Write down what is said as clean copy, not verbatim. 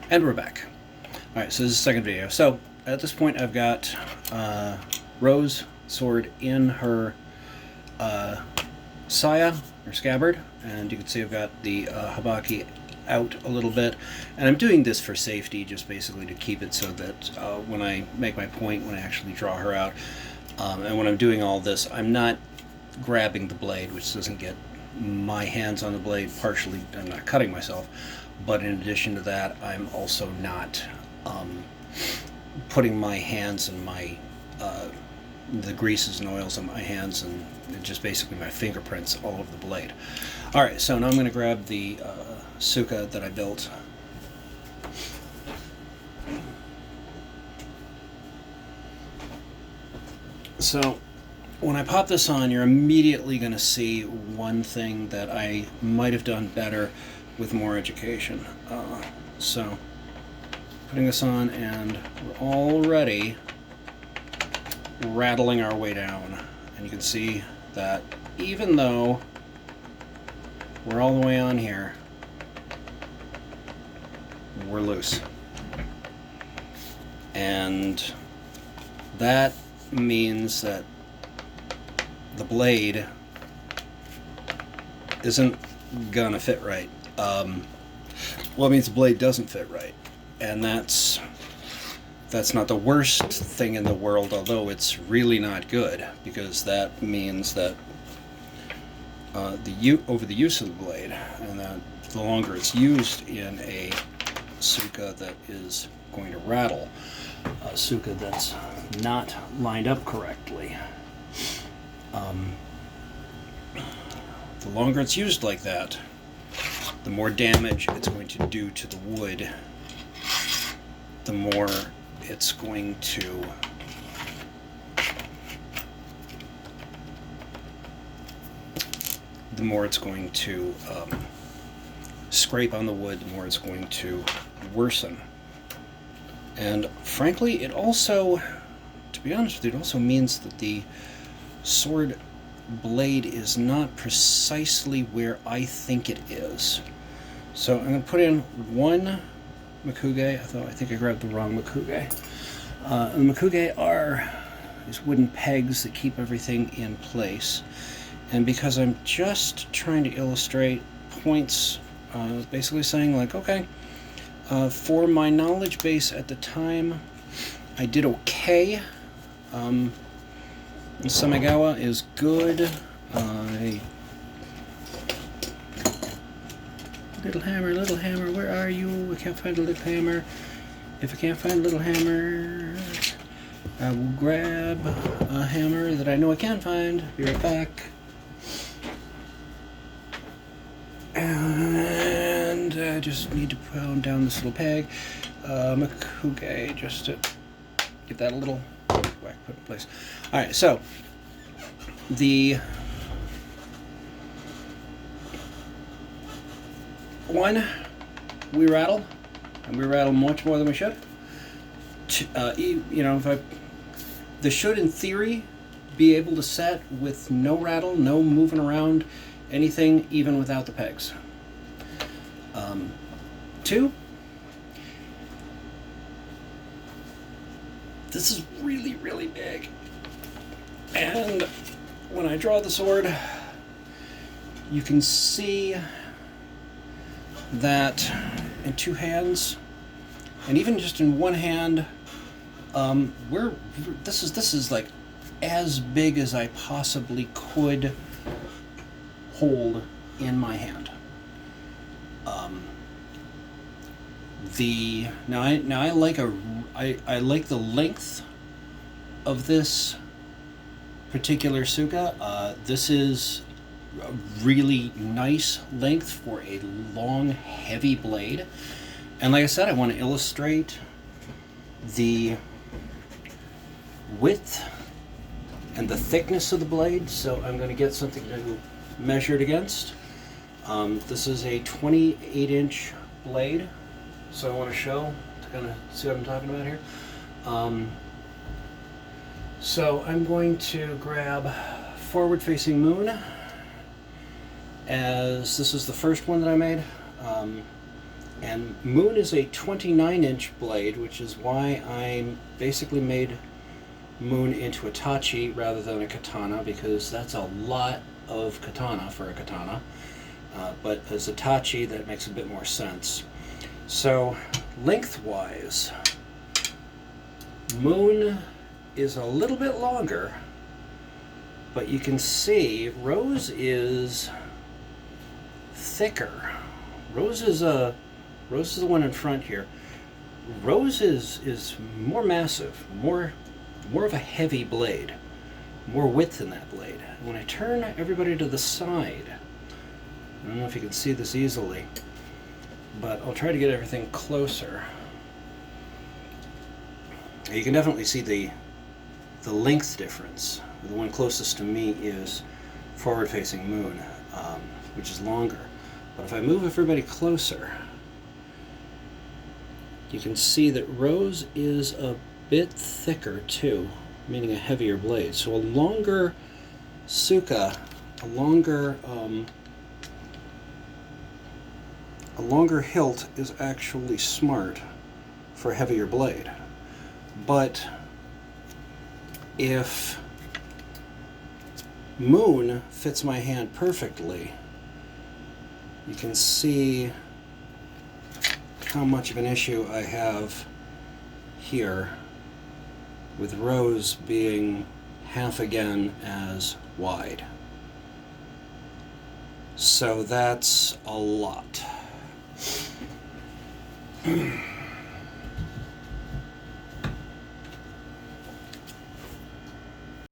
And we're back. Alright, so this is the second video. So, at this point I've got Rose sword in her saya, or scabbard, and you can see I've got the habaki out a little bit. And I'm doing this for safety, just basically to keep it so that when I make my point, when I actually draw her out, and when I'm doing all this, I'm not grabbing the blade, which doesn't get my hands on the blade. Partially, I'm not cutting myself, but in addition to that, I'm also not putting my hands in my the greases and oils on my hands, and just basically my fingerprints all over the blade. Alright, so now I'm going to grab the Suka that I built. So when I pop this on, you're immediately going to see one thing that I might have done better with more education. So putting this on, and we're already rattling our way down, and you can see that even though we're all the way on here, we're loose, and that means that the blade isn't gonna fit right. Well, it means the blade doesn't fit right, and that's not the worst thing in the world, although it's really not good, because that means that over the use of the blade, and that the longer it's used in a Suka that is going to rattle, a Suka that's not lined up correctly, the longer it's used like that, the more damage it's going to do to the wood, the more it's going to scrape on the wood, the more it's going to worsen. And frankly, it also, to be honest with you, it also means that the sword blade is not precisely where I think it is. So I'm going to put in one Makuge. I think I grabbed the wrong Makuge. The Makuge are these wooden pegs that keep everything in place. And because I'm just trying to illustrate points, basically saying like, okay, for my knowledge base at the time, I did okay. Samigawa is good. Little hammer, where are you? I can't find a little hammer. If I can't find a little hammer, I will grab a hammer that I know I can find. Be right back. And I just need to pound down this little peg. Makuge, just to get that a little whack put in place. Alright, so the one, we rattle, and we rattle much more than we should. This should, in theory, be able to set with no rattle, no moving around, anything, even without the pegs. 2, this is really, really big. And when I draw the sword, you can see that in 2 hands, and even just in 1 hand, this is like as big as I possibly could hold in my hand. I like the length of this particular Suka. This is a really nice length for a long, heavy blade. And like I said, I want to illustrate the width and the thickness of the blade, so I'm going to get something to measure it against. This is a 28-inch blade, so I want to show, to kind of see what I'm talking about here. So I'm going to grab Forward Facing Moon, as this is the first one that I made. And Moon is a 29-inch blade, which is why I basically made Moon into a tachi rather than a katana, because that's a lot of katana for a katana. But as a tachi, that makes a bit more sense. So, lengthwise, Moon is a little bit longer, but you can see Rose is thicker. Rose is the one in front here. Rose is more massive, more of a heavy blade, more width in that blade. When I turn everybody to the side, I don't know if you can see this easily, but I'll try to get everything closer. You can definitely see the length difference. The one closest to me is forward-facing Moon, which is longer. But if I move everybody closer, you can see that Rose is a bit thicker too, meaning a heavier blade. So a longer tsuka, a longer hilt is actually smart for a heavier blade. But if Moon fits my hand perfectly, you can see how much of an issue I have here with Rose being half again as wide. So that's a lot.